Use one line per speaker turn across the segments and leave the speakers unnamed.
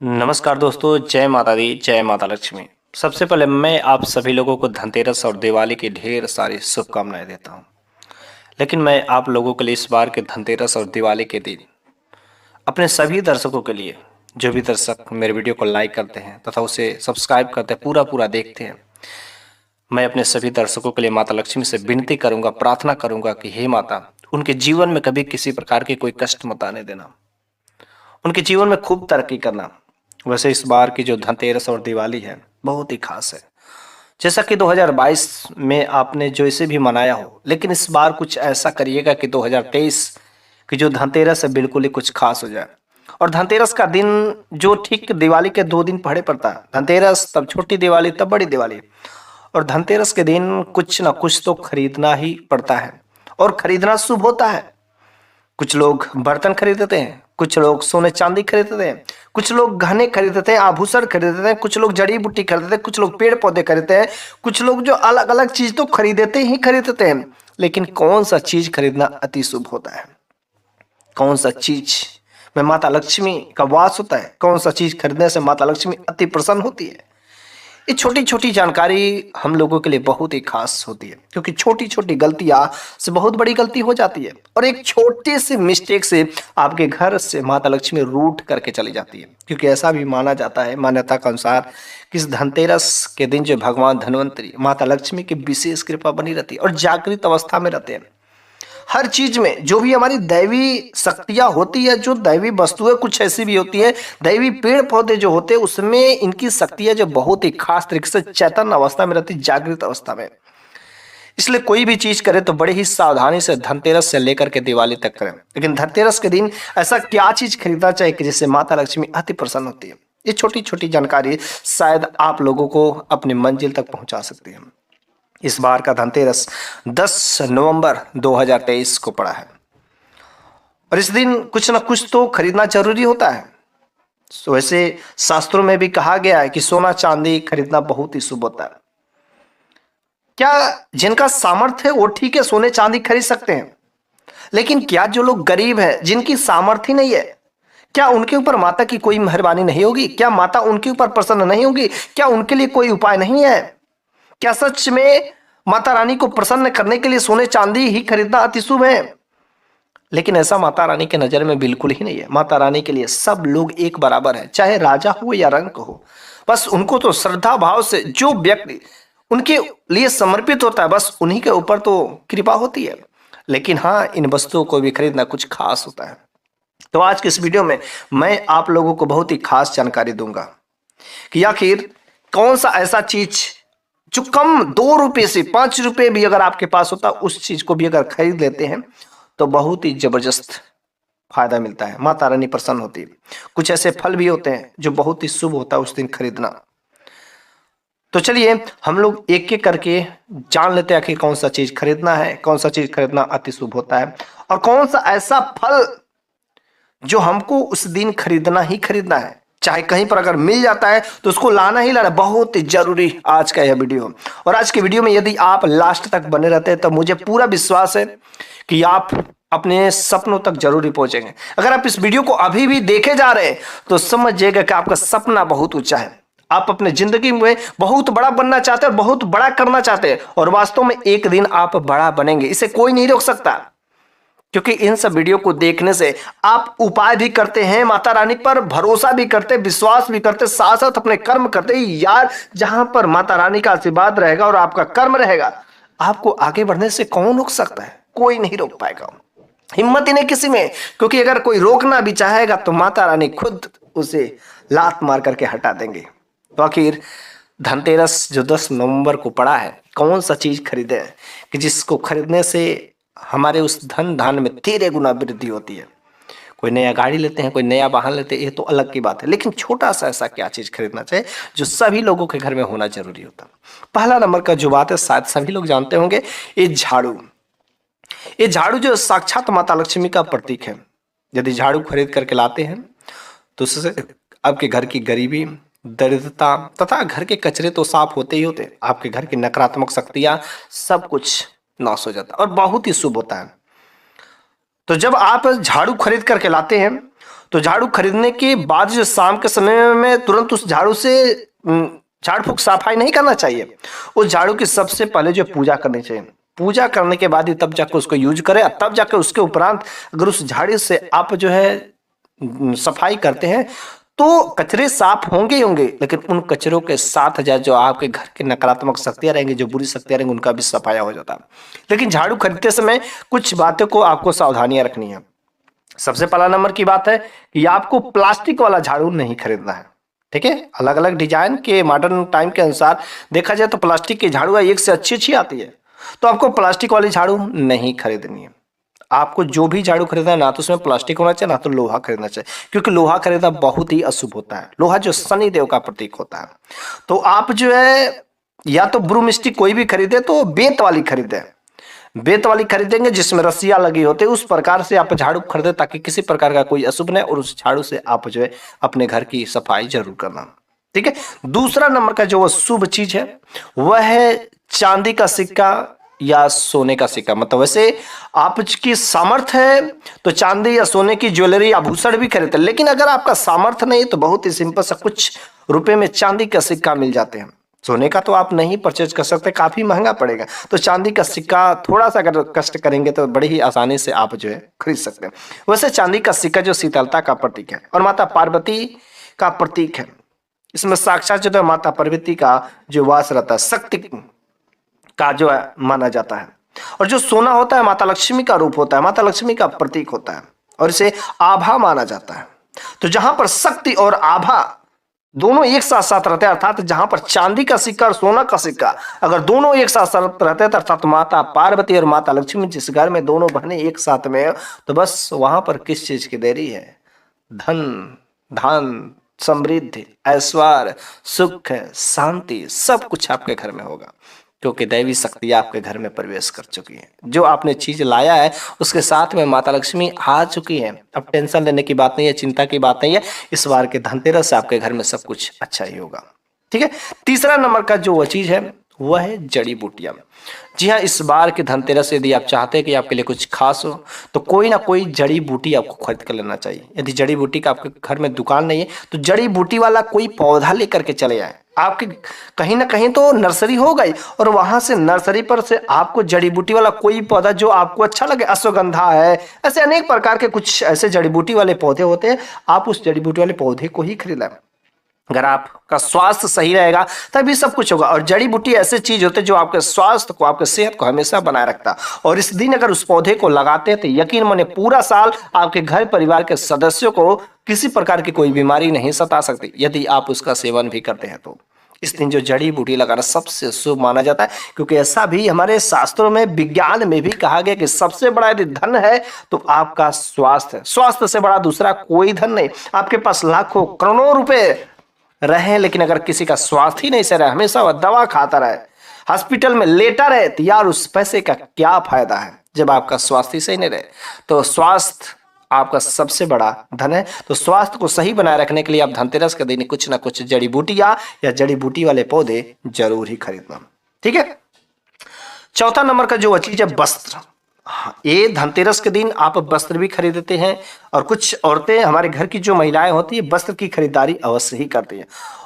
नमस्कार दोस्तों, जय माता दी, जय माता लक्ष्मी। सबसे पहले मैं आप सभी लोगों को धनतेरस और दिवाली की ढेर सारी शुभकामनाएं देता हूं। लेकिन मैं आप लोगों के लिए इस बार के धनतेरस और दिवाली के दिन अपने सभी दर्शकों के लिए, जो भी दर्शक मेरे वीडियो को लाइक करते हैं तथा उसे सब्सक्राइब करते हैं, पूरा पूरा देखते हैं, मैं अपने सभी दर्शकों के लिए माता लक्ष्मी से विनती करूंगा, प्रार्थना करूंगा कि हे माता, उनके जीवन में कभी किसी प्रकार के कोई कष्ट मत आने देना, उनके जीवन में खूब तरक्की करना। वैसे इस बार की जो धनतेरस और दिवाली है बहुत ही खास है। जैसा कि 2022 में आपने जो इसे भी मनाया हो, लेकिन इस बार कुछ ऐसा करिएगा कि 2023 की जो धनतेरस है बिल्कुल ही कुछ खास हो जाए। और धनतेरस का दिन जो ठीक दिवाली के 2 दिन पहले पड़ता है, धनतेरस तब छोटी दिवाली तब बड़ी दिवाली, और धनतेरस के दिन कुछ ना कुछ तो खरीदना ही पड़ता है और खरीदना शुभ होता है। कुछ लोग बर्तन खरीदते हैं, कुछ लोग सोने चांदी खरीदते हैं, कुछ लोग गहने खरीदते हैं, आभूषण खरीदते हैं, कुछ लोग जड़ी बूटी खरीदते हैं, कुछ लोग पेड़ पौधे खरीदते हैं, कुछ लोग जो अलग अलग चीज तो खरीदते हैं। लेकिन कौन सा चीज खरीदना अति शुभ होता है, कौन सा चीज में माता लक्ष्मी का वास होता है, कौन सा चीज खरीदने से माता लक्ष्मी अति प्रसन्न होती है, ये छोटी छोटी जानकारी हम लोगों के लिए बहुत ही खास होती है। क्योंकि छोटी छोटी गलतियां से बहुत बड़ी गलती हो जाती है, और एक छोटे से मिस्टेक से आपके घर से माता लक्ष्मी रूठ करके चली जाती है। क्योंकि ऐसा भी माना जाता है, मान्यता के अनुसार, कि इस धनतेरस के दिन जो भगवान धन्वंतरी माता लक्ष्मी की विशेष कृपा बनी रहती है और जागृत अवस्था में रहते हैं। हर चीज में जो भी हमारी दैवी शक्तियां होती है, जो दैवी वस्तुएं कुछ ऐसी भी होती है, दैवी पेड़ पौधे जो होते हैं, उसमें इनकी शक्तियां जो बहुत ही खास तरीके से चैतन्य अवस्था में रहती है, जागृत अवस्था में। इसलिए कोई भी चीज करें तो बड़े ही सावधानी से धनतेरस से लेकर के दिवाली तक करें। लेकिन धनतेरस के दिन ऐसा क्या चीज खरीदना चाहिए कि जिससे माता लक्ष्मी अति प्रसन्न होती है, ये छोटी छोटी जानकारी शायद आप लोगों को अपनी मंजिल तक पहुंचा सकती है। इस बार का धनतेरस 10 नवंबर 2023 को पड़ा है, और इस दिन कुछ ना कुछ तो खरीदना जरूरी होता है। तो वैसे शास्त्रों में भी कहा गया है कि सोना चांदी खरीदना बहुत ही शुभ होता है। क्या जिनका सामर्थ्य है वो ठीक है, सोने चांदी खरीद सकते हैं, लेकिन क्या जो लोग गरीब हैं, जिनकी सामर्थ्य नहीं है, क्या उनके ऊपर माता की कोई मेहरबानी नहीं होगी? क्या माता उनके ऊपर प्रसन्न नहीं होगी? क्या उनके लिए कोई उपाय नहीं है? क्या सच में माता रानी को प्रसन्न करने के लिए सोने चांदी ही खरीदना अति शुभ है? लेकिन ऐसा माता रानी के नजर में बिल्कुल ही नहीं है। माता रानी के लिए सब लोग एक बराबर है, चाहे राजा हो या रंक हो। बस उनको तो श्रद्धा भाव से जो व्यक्ति उनके लिए समर्पित होता है, बस उन्हीं के ऊपर तो कृपा होती है। लेकिन हाँ, इन वस्तुओं को भी खरीदना कुछ खास होता है। तो आज के इस वीडियो में मैं आप लोगों को बहुत ही खास जानकारी दूंगा कि आखिर कौन सा ऐसा चीज जो कम 2 रुपए से 5 रुपए भी अगर आपके पास होता, उस चीज को भी अगर खरीद लेते हैं तो बहुत ही जबरदस्त फायदा मिलता है, माता रानी प्रसन्न होती है। कुछ ऐसे फल भी होते हैं जो बहुत ही शुभ होता है उस दिन खरीदना। तो चलिए हम लोग एक एक करके जान लेते हैं कि कौन सा चीज खरीदना है, कौन सा चीज खरीदना अति शुभ होता है, और कौन सा ऐसा फल जो हमको उस दिन खरीदना ही खरीदना है। चाहे कहीं पर अगर मिल जाता है तो उसको लाना ही लाना, बहुत ही जरूरी आज का यह वीडियो। और आज के वीडियो में यदि आप लास्ट तक बने रहते हैं तो मुझे पूरा विश्वास है कि आप अपने सपनों तक जरूरी पहुंचेंगे। अगर आप इस वीडियो को अभी भी देखे जा रहे हैं तो समझिएगा कि आपका सपना बहुत ऊंचा है। आप अपने जिंदगी में बहुत बड़ा बनना चाहते हैं और बहुत बड़ा करना चाहते हैं, और वास्तव में एक दिन आप बड़ा बनेंगे, इसे कोई नहीं रोक सकता। क्योंकि इन सब वीडियो को देखने से आप उपाय भी करते हैं, माता रानी पर भरोसा भी करते, विश्वास भी करते, साथ साथ अपने कर्म करते। यार, जहां पर माता रानी का आशीर्वाद रहेगा और आपका कर्म रहेगा, आपको आगे बढ़ने से कौन रोक सकता है? कोई नहीं रोक पाएगा, हिम्मत ही नहीं किसी में। क्योंकि अगर कोई रोकना भी चाहेगा तो माता रानी खुद उसे लात मार करके हटा देंगे। तो आखिर धनतेरस जो 10 नवंबर को पड़ा है, कौन सा चीज खरीदे कि जिसको खरीदने से हमारे उस धन धान में 13 गुना वृद्धि होती है? कोई नया गाड़ी लेते हैं, कोई नया वाहन लेते हैं, ये तो अलग की बात है। लेकिन छोटा सा ऐसा क्या चीज खरीदना चाहिए जो सभी लोगों के घर में होना जरूरी होता है? पहला नंबर का जो बात है, शायद सभी लोग जानते होंगे, ये झाड़ू। ये झाड़ू जो साक्षात माता लक्ष्मी का प्रतीक है। यदि झाड़ू खरीद करके लाते हैं तो उससे आपके घर की गरीबी, दरिद्रता तथा घर के कचरे तो साफ होते ही होते, आपके घर की नकारात्मक शक्तियां सब कुछ नाश हो जाता है और बहुत ही शुभ होता है। तो जब आप झाड़ू खरीद करके लाते हैं तो झाड़ू खरीदने के बाद जो शाम के समय में तुरंत उस झाड़ू से झाड़ फूक सफाई नहीं करना चाहिए। उस झाड़ू की सबसे पहले जो पूजा करनी चाहिए, पूजा करने के बाद ही तब जाकर उसको यूज करें, तब जाकर उसके उपरांत अगर उस झाड़ू से आप जो है सफाई करते हैं तो कचरे साफ होंगे ही होंगे, लेकिन उन कचरों के साथ जो आपके घर के नकारात्मक शक्तियां रहेंगी, जो बुरी शक्तियां रहेंगी, उनका भी सफाया हो जाता है। लेकिन झाड़ू खरीदते समय कुछ बातों को आपको सावधानियां रखनी है। सबसे पहला नंबर की बात है कि आपको प्लास्टिक वाला झाड़ू नहीं खरीदना है। ठीक है, अलग अलग डिजाइन के मॉडर्न टाइम के अनुसार देखा जाए तो प्लास्टिक की झाड़ू एक से अच्छी आती है, तो आपको प्लास्टिक वाली झाड़ू नहीं खरीदनी है। आपको जो भी झाड़ू खरीदना है ना तो उसमें प्लास्टिक होना चाहिए, ना तो लोहा खरीदना चाहिए, क्योंकि लोहा खरीदना बहुत ही अशुभ होता है। लोहा जो शनि देव का प्रतीक होता है। तो आप जो है या तो ब्रूम स्टिक कोई भी खरीदे तो बेंत वाली खरीदे, बेंत वाली खरीदेंगे जिसमें रस्सियां लगी होती है, उस प्रकार से आप झाड़ू खरीदे ताकि किसी प्रकार का कोई अशुभ नहीं, और उस झाड़ू से आप जो है अपने घर की सफाई जरूर करना। ठीक है, दूसरा नंबर का जो शुभ चीज है वह है चांदी का सिक्का या सोने का सिक्का। मतलब वैसे आपकी सामर्थ्य है तो चांदी या सोने की ज्वेलरी आभूषण भी खरीदते हैं, लेकिन अगर आपका सामर्थ्य नहीं तो बहुत ही सिंपल सा कुछ रुपए में चांदी का सिक्का मिल जाते हैं। सोने का तो आप नहीं परचेज कर सकते, काफी महंगा पड़ेगा, तो चांदी का सिक्का थोड़ा सा अगर कष्ट करेंगे तो बड़ी ही आसानी से आप जो है खरीद सकते हैं। वैसे चांदी का सिक्का जो शीतलता का प्रतीक है और माता पार्वती का प्रतीक है, इसमें साक्षात जो है माता पार्वती का जो वास रहता है, शक्ति का जो है माना जाता है। और जो सोना होता है माता लक्ष्मी का रूप होता है, माता लक्ष्मी का प्रतीक होता है, और इसे आभा माना जाता है। तो जहां पर शक्ति और आभा दोनों एक साथ साथ रहते हैं, अर्थात जहां पर चांदी का सिक्का और सोना का सिक्का अगर दोनों एक साथ साथ रहते हैं, अर्थात माता पार्वती और माता लक्ष्मी जिस घर में दोनों बहनें एक साथ में, तो बस वहां पर किस चीज की देरी है? धन, धन, समृद्धि, ऐश्वर्य, सुख, शांति, सब कुछ आपके घर में होगा, क्योंकि दैवी शक्ति आपके घर में प्रवेश कर चुकी है। जो आपने चीज लाया है उसके साथ में माता लक्ष्मी आ चुकी है। अब टेंशन लेने की बात नहीं है, चिंता की बात नहीं है। इस बार के धनतेरस से आपके घर में सब कुछ अच्छा ही होगा। ठीक है, तीसरा नंबर का जो चीज है वह है जड़ी बूटियां। जी हाँ, इस बार के धनतेरस यदि आप चाहते हैं कि आपके लिए कुछ खास हो तो कोई ना कोई जड़ी बूटी आपको खरीद कर लेना चाहिए। यदि जड़ी बूटी का आपके घर में दुकान नहीं है तो जड़ी बूटी वाला कोई पौधा लेकर के चले आए। आपके कहीं ना कहीं तो नर्सरी हो गई, और वहां से नर्सरी पर से आपको जड़ी बूटी वाला कोई पौधा जो आपको अच्छा लगे, अश्वगंधा है, ऐसे अनेक प्रकार के कुछ ऐसे जड़ी बूटी वाले पौधे होते हैं, आप उस जड़ी बूटी वाले पौधे को ही खरीदें। अगर आपका स्वास्थ्य सही रहेगा तभी सब कुछ होगा। और जड़ी बूटी ऐसे चीज होते हैं जो आपके स्वास्थ्य को, आपके सेहत को हमेशा बनाए रखता है। और इस दिन अगर उस पौधे को लगाते हैं तो यकीन माने पूरा साल आपके घर परिवार के सदस्यों को किसी प्रकार की कोई बीमारी नहीं सता सकती, यदि आप उसका सेवन भी करते हैं तो। इस दिन जो जड़ी बूटी लगाना सबसे शुभ माना जाता है, क्योंकि ऐसा भी हमारे शास्त्रों में, विज्ञान में भी कहा गया कि सबसे बड़ा यदि धन है तो आपका स्वास्थ्य है। स्वास्थ्य से बड़ा दूसरा कोई धन नहीं। आपके पास लाखों करोड़ों रुपए रहे, लेकिन अगर किसी का स्वास्थ्य ही नहीं सही रहे, हमेशा वह दवा खाता रहे, हॉस्पिटल में लेटा रहे, तो यार उस पैसे का क्या फायदा है जब आपका स्वास्थ्य सही नहीं रहे। तो स्वास्थ्य आपका सबसे बड़ा धन है। तो स्वास्थ्य को सही बनाए रखने के लिए आप धनतेरस के दिन कुछ ना कुछ जड़ी बूटियां या जड़ी बूटी वाले पौधे जरूर ही खरीदना। ठीक है, चौथा नंबर का जो चीज है वस्त्र। ये धनतेरस के दिन आप वस्त्र भी खरीदते हैं, और कुछ औरतें, हमारे घर की जो महिलाएं होती है, वस्त्र की खरीदारी अवश्य ही करती हैं।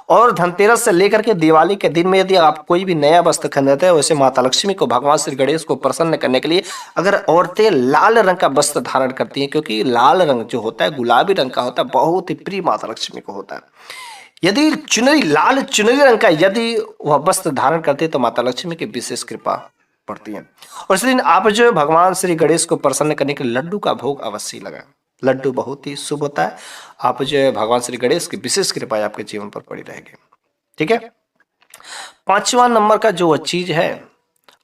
और धनतेरस से लेकर के दिवाली के दिन में यदि आप कोई भी नया वस्त्र खरीदते हैं, वैसे माता लक्ष्मी को, भगवान श्री गणेश को प्रसन्न करने के लिए अगर औरतें लाल रंग का वस्त्र धारण करती हैं, क्योंकि लाल रंग जो होता है गुलाबी रंग का होता है, बहुत ही प्रिय माता लक्ष्मी को होता है। यदि चुनरी, लाल चुनरी रंग का यदि वह वस्त्र धारण करते हैं तो माता लक्ष्मी की विशेष कृपा पड़ती है। और इस दिन आप जो भगवान श्री गणेश को प्रसन्न करने के लिए लड्डू का भोग अवश्य लगाएं। लड्डू बहुत ही शुभ होता है। आप जो है भगवान श्री गणेश की विशेष कृपा आपके जीवन पर पड़ी रहेगी। ठीक है, पांचवा नंबर का जो चीज है,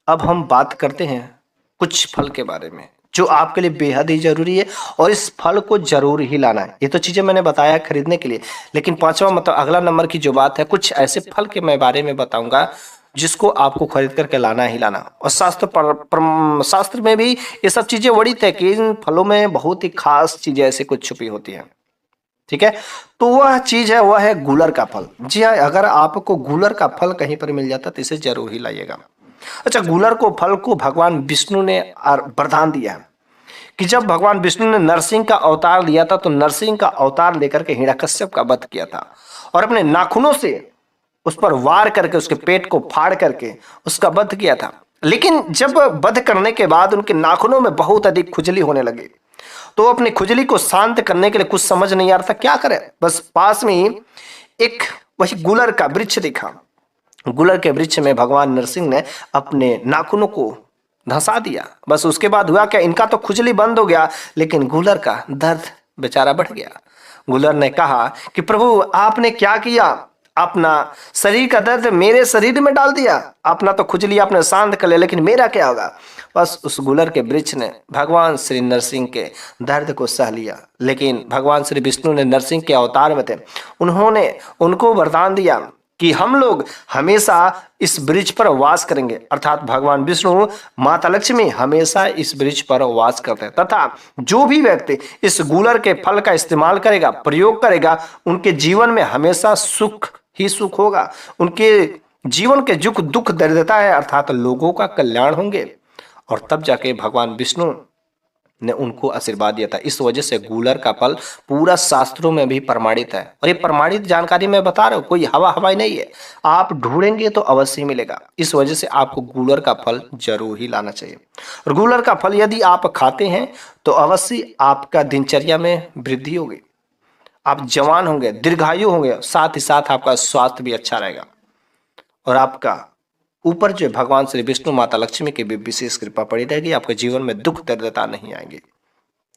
अब हम बात करते हैं कुछ फल के बारे में जो आपके लिए बेहद ही जरूरी है, और इस फल को जरूर ही लाना है। ये तो चीजें मैंने बताया खरीदने के लिए, लेकिन पांचवा मतलब अगला नंबर की जो बात है, कुछ ऐसे फल के मैं बारे में बताऊंगा जिसको आपको खरीद करके लाना ही लाना। और शास्त्र में भी ये सब चीजें वर्णित है कि इन फलों में बहुत ही खास चीजें ऐसे कुछ छुपी होती हैं। ठीक है, तो वह चीज है, वह है गूलर का फल। जी हाँ, अगर आपको गूलर का फल कहीं पर मिल जाता तो इसे जरूर ही लाइएगा। अच्छा, गूलर को फल को भगवान विष्णु ने वरदान दिया है कि जब भगवान विष्णु ने नरसिंह का अवतार लिया था तो नरसिंह का अवतार लेकर के हिरण्यकश्यप का वध किया था और अपने नाखूनों से उस पर वार करके उसके पेट को फाड़ करके उसका वध किया था। लेकिन जब वध करने के बाद उनके नाखूनों में बहुत अधिक खुजली होने लगी तो वो अपनी खुजली को शांत करने के लिए कुछ समझ नहीं आ रहा था क्या करे। बस पास में ही एक वही गुलर का वृक्ष दिखा। गुलर के वृक्ष में भगवान नरसिंह ने अपने नाखूनों को धंसा दिया। बस उसके बाद हुआ क्या, इनका तो खुजली बंद हो गया लेकिन गुलर का दर्द बेचारा बढ़ गया। गुलर ने कहा कि प्रभु आपने क्या किया, अपना शरीर का दर्द मेरे शरीर में डाल दिया। अपना तो खुजली आपने शांत कर लिया लेकिन मेरा क्या होगा। बस उस गुलर के वृक्ष ने भगवान श्री नरसिंह के दर्द को सह लिया। लेकिन भगवान श्री विष्णु ने नरसिंह के अवतार में थे, उन्होंने उनको वरदान दिया कि हम लोग हमेशा इस वृक्ष पर वास करेंगे। अर्थात भगवान विष्णु माता लक्ष्मी हमेशा इस वृक्ष पर वास करते हैं तथा जो भी व्यक्ति इस गुलर के फल का इस्तेमाल करेगा, प्रयोग करेगा, उनके जीवन में हमेशा सुख ही सुख होगा। उनके जीवन के दुख दुख दरिद्रता है अर्थात लोगों का कल्याण होंगे। और तब जाके भगवान विष्णु ने उनको आशीर्वाद दिया था। इस वजह से गूलर का फल पूरा शास्त्रों में भी प्रमाणित है और ये प्रमाणित जानकारी मैं बता रहा हूँ, कोई हवाई नहीं है। आप ढूंढेंगे तो अवश्य मिलेगा। इस वजह से आपको गूलर का फल जरूर ही लाना चाहिए। और गूलर का फल यदि आप खाते हैं तो अवश्य आपका दिनचर्या में वृद्धि होगी, आप जवान होंगे, दीर्घायु होंगे, साथ ही साथ आपका स्वास्थ्य भी अच्छा रहेगा और आपका ऊपर जो भगवान श्री विष्णु माता लक्ष्मी की भी विशेष कृपा पड़ी रहेगी। आपके जीवन में दुख दरिद्रता नहीं आएंगे।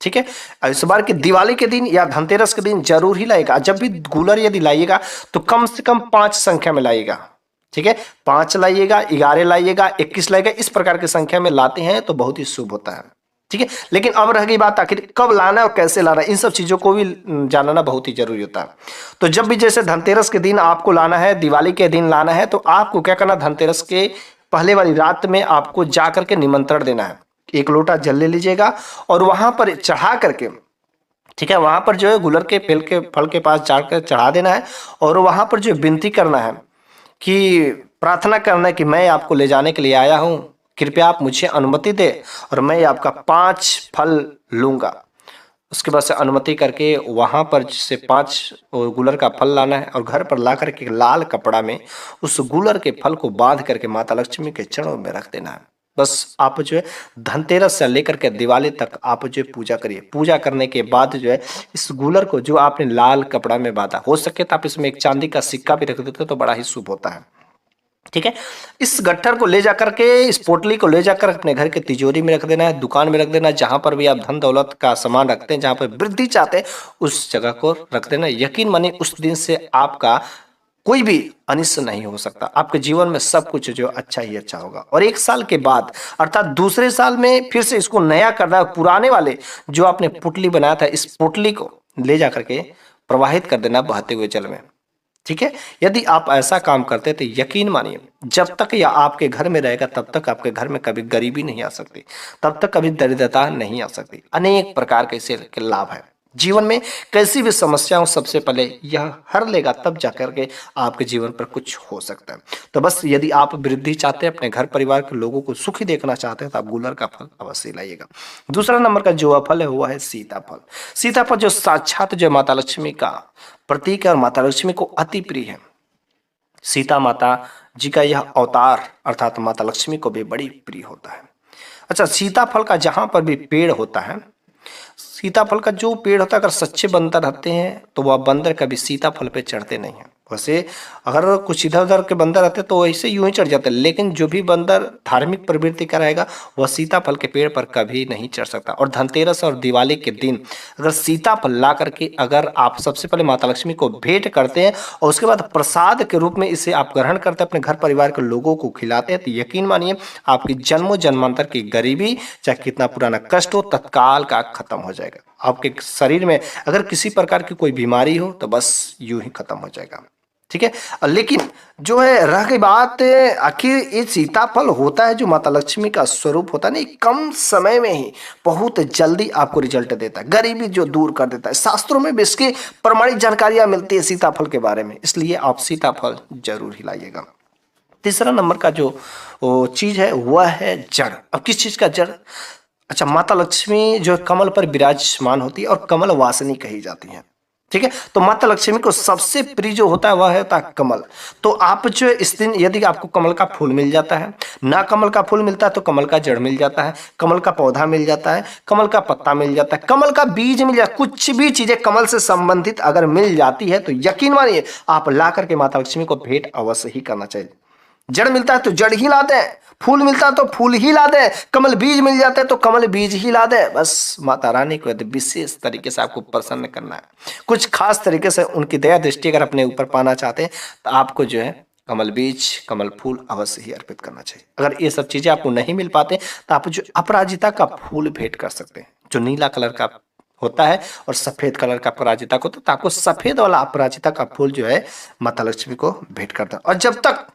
ठीक है, इस बार के दिवाली के दिन या धनतेरस के दिन जरूर ही लाइएगा। जब भी गूलर यदि लाइएगा तो कम से कम 5 संख्या में लाइएगा। ठीक है, 5 लाइएगा, 11 लाइएगा, 21 लाइएगा, इस प्रकार की संख्या में लाते हैं तो बहुत ही शुभ होता है। ठीक है, लेकिन अब रह गई बात आखिर कब लाना है और कैसे लाना है, इन सब चीजों को भी जानना बहुत ही जरूरी होता है। तो जब भी जैसे धनतेरस के दिन आपको लाना है, दिवाली के दिन लाना है, तो आपको क्या करना, धनतेरस के पहले वाली रात में आपको जा करके निमंत्रण देना है। 1 लोटा जल ले लीजिएगा और वहां पर चढ़ा करके, ठीक है, वहां पर जो है गुलर के फल के पास जाकर चढ़ा देना है और वहां पर जो विनती करना है कि प्रार्थना करना है कि मैं आपको ले जाने के लिए आया हूं, कृपया आप मुझे अनुमति दे और मैं आपका 5 फल लूंगा। उसके बाद से अनुमति करके वहां पर से 5 गुलर का फल लाना है और घर पर ला करके लाल कपड़ा में उस गुलर के फल को बांध करके माता लक्ष्मी के चरणों में रख देना है। बस आप जो है धनतेरस से लेकर के दिवाली तक आप जो पूजा करिए। पूजा करने के बाद जो है इस गुलर को जो आपने लाल कपड़ा में बांधा, हो सके तो आप इसमें एक चांदी का सिक्का भी रख देते तो बड़ा ही शुभ होता है। ठीक है, इस गट्ठर को ले जाकर के, इस पोटली को ले जाकर अपने घर के तिजोरी में रख देना है, दुकान में रख देना है, जहां पर भी आप धन दौलत का सामान रखते हैं, जहां पर वृद्धि चाहते हैं उस जगह को रख देना। यकीन मानिए उस दिन से आपका कोई भी अनिष्ट नहीं हो सकता। आपके जीवन में सब कुछ जो अच्छा ही अच्छा होगा। और 1 साल के बाद अर्थात दूसरे साल में फिर से इसको नया करना है। पुराने वाले जो आपने पोटली बनाया था, इस पोटली को ले जाकर के प्रवाहित कर देना बहते हुए जल में। ठीक है, यदि आप ऐसा काम करते तो यकीन मानिए जब तक यह आपके घर में रहेगा तब तक आपके घर में कभी गरीबी नहीं आ सकती, तब तक कभी दरिद्रता नहीं आ सकती। अनेक प्रकार के इससे लाभ है। जीवन में कैसी भी समस्या हो सबसे पहले यह हर लेगा, तब जाकर के आपके जीवन पर कुछ हो सकता है। तो बस यदि आप वृद्धि चाहते हैं, अपने घर परिवार के लोगों को सुखी देखना चाहते हैं तो आप गुलर का फल अवश्य लाइएगा। दूसरा नंबर का जो फल है वो है सीताफल। सीताफल जो साक्षात जो माता लक्ष्मी का प्रतीक है और माता लक्ष्मी को अति प्रिय है। सीता माता जी का यह अवतार अर्थात माता लक्ष्मी को भी बड़ी प्रिय होता है। अच्छा, सीताफल का जहां पर भी पेड़ होता है, सीताफल का जो पेड़ होता है, अगर सच्चे बंदर रहते हैं तो वह बंदर कभी सीताफल पे चढ़ते नहीं हैं। वैसे अगर कुछ इधर उधर के बंदर रहते तो वैसे यूं ही चढ़ जाते, लेकिन जो भी बंदर धार्मिक प्रवृत्ति का रहेगा वह सीताफल के पेड़ पर कभी नहीं चढ़ सकता। और धनतेरस और दिवाली के दिन अगर सीताफल ला करके अगर आप सबसे पहले माता लक्ष्मी को भेंट करते हैं और उसके बाद प्रसाद के रूप में इसे आप ग्रहण करते हैं, अपने घर परिवार के लोगों को खिलाते हैं, तो यकीन मानिए आपकी जन्मों जन्मांतर की गरीबी चाहे कितना पुराना कष्ट हो तत्काल का खत्म हो जाएगा। आपके शरीर में अगर किसी प्रकार की कोई बीमारी हो तो बस यूं ही खत्म हो जाएगा। ठीक है, लेकिन जो है रह गई बात, आखिर ये सीताफल होता है जो माता लक्ष्मी का स्वरूप होता है ना, कम समय में ही बहुत जल्दी आपको रिजल्ट देता है, गरीबी जो दूर कर देता है। शास्त्रों में भी इसकी प्रमाणित जानकारियां मिलती है सीताफल के बारे में, इसलिए आप सीताफल जरूर ही लाइएगा। तीसरा नंबर का जो चीज है वह है जड़। अब किस चीज का जड़? अच्छा, माता लक्ष्मी जो है कमल पर विराजमान होती है और कमल वासिनी कही जाती है। ठीक है, तो माता लक्ष्मी को सबसे प्रिय जो होता है वह होता है कमल। तो आप जो है इस दिन यदि आपको कमल का फूल मिल जाता है, ना कमल का फूल मिलता है तो कमल का जड़ मिल जाता है, कमल का पौधा मिल जाता है, कमल का पत्ता मिल जाता है, कमल का बीज मिल जाता है, कुछ भी चीजें कमल से संबंधित अगर मिल जाती है तो यकीन मानिए आप ला करके माता लक्ष्मी को भेंट अवश्य ही करना चाहिए। जड़ मिलता है तो जड़ ही ला दें, फूल मिलता है तो फूल ही ला दें, कमल बीज मिल जाते हैं तो कमल बीज ही ला दें। बस माता रानी को यदि विशेष तरीके से आपको प्रसन्न करना है, कुछ खास तरीके से उनकी दया दृष्टि अगर अपने ऊपर पाना चाहते हैं तो आपको जो है कमल बीज, कमल फूल अवश्य ही अर्पित करना चाहिए। अगर ये सब चीजें आपको नहीं मिल पाते तो आप जो अपराजिता का फूल भेंट कर सकते हैं, जो नीला कलर का होता है और सफेद कलर का अपराजिता को, तो आपको सफेद वाला अपराजिता का फूल जो है माता लक्ष्मी को भेंट करता है। और जब तक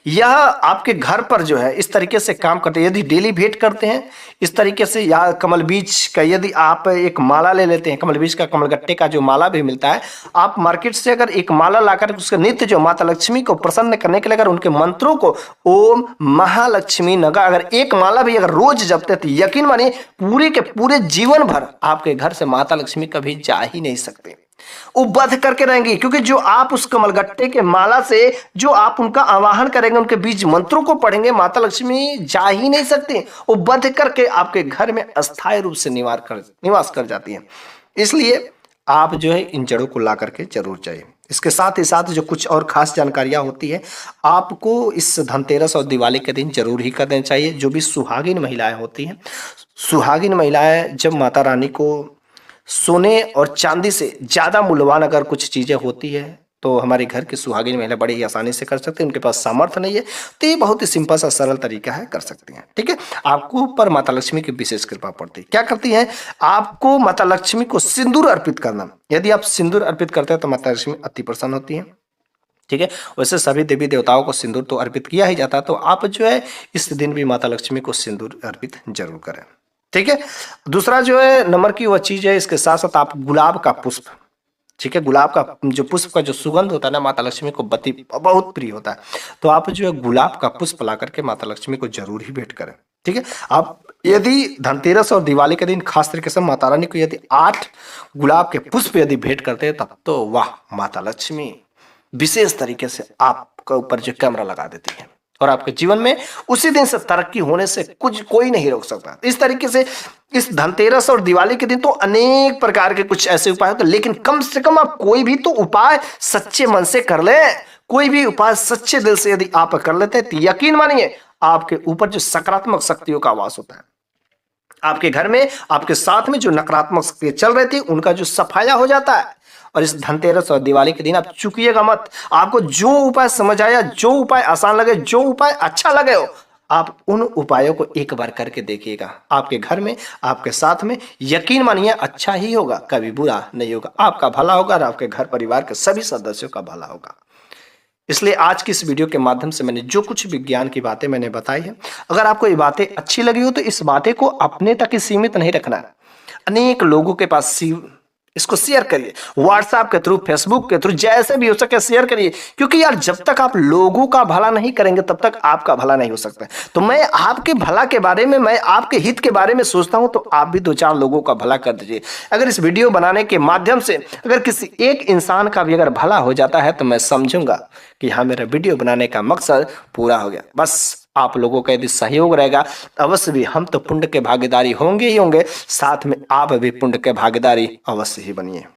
यह आपके घर पर जो है इस तरीके से काम करते हैं, यदि डेली भेंट करते हैं इस तरीके से, या कमल बीज का यदि आप एक माला ले लेते हैं, कमल बीज का, कमल गट्टे का जो माला भी मिलता है, आप मार्केट से अगर एक माला लाकर उसका नित्य जो माता लक्ष्मी को प्रसन्न करने के लिए अगर उनके मंत्रों को ओम महालक्ष्मी नगा अगर एक माला भी अगर रोज जपते तो यकीन मानिए पूरे के पूरे जीवन भर आपके घर से माता लक्ष्मी कभी जा ही नहीं सकते, वो बध करके रहेंगी। क्योंकि जो आप उस कमलगट्टे के माला से जो आप उनका आवाहन करेंगे, उनके बीज मंत्रों को पढ़ेंगे, माता लक्ष्मी जा ही नहीं सकती, वो बध करके आपके घर में अस्थायी रूप से निवास कर जाती है। इसलिए आप जो है इन जड़ों को ला करके जरूर चाहिए। इसके साथ ही साथ जो कुछ और खास जानकारियां होती है आपको इस धनतेरस और दिवाली के दिन जरूर ही कर देना चाहिए। जो भी सुहागिन महिलाएं होती हैं, सुहागिन महिलाएं जब माता रानी को सोने और चांदी से ज्यादा मूल्यवान अगर कुछ चीजें होती है तो हमारे घर की सुहागिन महिला बड़े ही आसानी से कर सकते हैं। उनके पास सामर्थ्य नहीं है तो ये बहुत ही सिंपल सा सरल तरीका है, कर सकते हैं। ठीक है, आपको ऊपर माता लक्ष्मी की विशेष कृपा पड़ती है। क्या करती है, आपको माता लक्ष्मी को सिंदूर अर्पित करना। यदि आप सिंदूर अर्पित करते हैं तो माता लक्ष्मी अति प्रसन्न होती है। ठीक है, वैसे सभी देवी देवताओं को सिंदूर तो अर्पित किया ही जाता है, तो आप जो है इस दिन भी माता लक्ष्मी को सिंदूर अर्पित जरूर करें। ठीक है, दूसरा जो है नंबर की वह चीज है, इसके साथ साथ आप गुलाब का पुष्प, ठीक है, गुलाब का जो पुष्प का जो सुगंध होता है ना माता लक्ष्मी को बहुत प्रिय होता है, तो आप जो है गुलाब का पुष्प ला करके माता लक्ष्मी को जरूर ही भेंट करें। ठीक है, आप यदि धनतेरस और दिवाली के दिन खास तरीके से माता रानी को यदि 8 गुलाब के पुष्प यदि भेंट करते हैं तब तो वाह, माता लक्ष्मी विशेष तरीके से आपके ऊपर जो कैमरा लगा देती है और आपके जीवन में उसी दिन से तरक्की होने से कुछ कोई नहीं रोक सकता। इस तरीके से इस धनतेरस और दिवाली के दिन तो अनेक प्रकार के कुछ ऐसे उपाय होते हैं, लेकिन कम से कम आप कोई भी तो उपाय सच्चे मन से कर ले। कोई भी उपाय सच्चे दिल से यदि आप कर लेते हैं तो यकीन मानिए आपके ऊपर जो सकारात्मक शक्तियों का वास होता है, आपके घर में आपके साथ में जो नकारात्मक शक्तियां चल रही थी उनका जो सफाया हो जाता है। और इस धनतेरस और दिवाली के दिन आप चूकिएगा मत, आपको जो उपाय समझ आया, जो उपाय आसान लगे, जो उपाय अच्छा लगे हो, आप उन उपायों को एक बार करके देखिएगा। आपके घर में आपके साथ में यकीन मानिए अच्छा ही होगा, कभी बुरा नहीं होगा, आपका भला होगा और आपके घर परिवार के सभी सदस्यों का भला होगा। इसलिए आज की इस वीडियो के माध्यम से मैंने जो कुछ विज्ञान की बातें मैंने बताई है, अगर आपको ये बातें अच्छी लगी हो तो इस बातें को अपने तक ही सीमित नहीं रखना है, अनेक लोगों के पास इसको शेयर करिए, व्हाट्सएप के थ्रू, फेसबुक के थ्रू, जैसे भी हो सके शेयर करिए। क्योंकि यार जब तक आप लोगों का भला नहीं करेंगे तब तक आपका भला नहीं हो सकता। तो मैं आपके भला के बारे में, मैं आपके हित के बारे में सोचता हूं, तो आप भी 2-4 लोगों का भला कर दीजिए। अगर इस वीडियो बनाने के माध्यम से अगर किसी एक इंसान का भी अगर भला हो जाता है तो मैं समझूंगा कि हाँ, मेरा वीडियो बनाने का मकसद पूरा हो गया। बस आप लोगों का यदि सहयोग रहेगा अवश्य भी हम तो पुण्य के भागीदारी होंगे ही होंगे, साथ में आप भी पुण्य के भागीदारी अवश्य ही बनिए।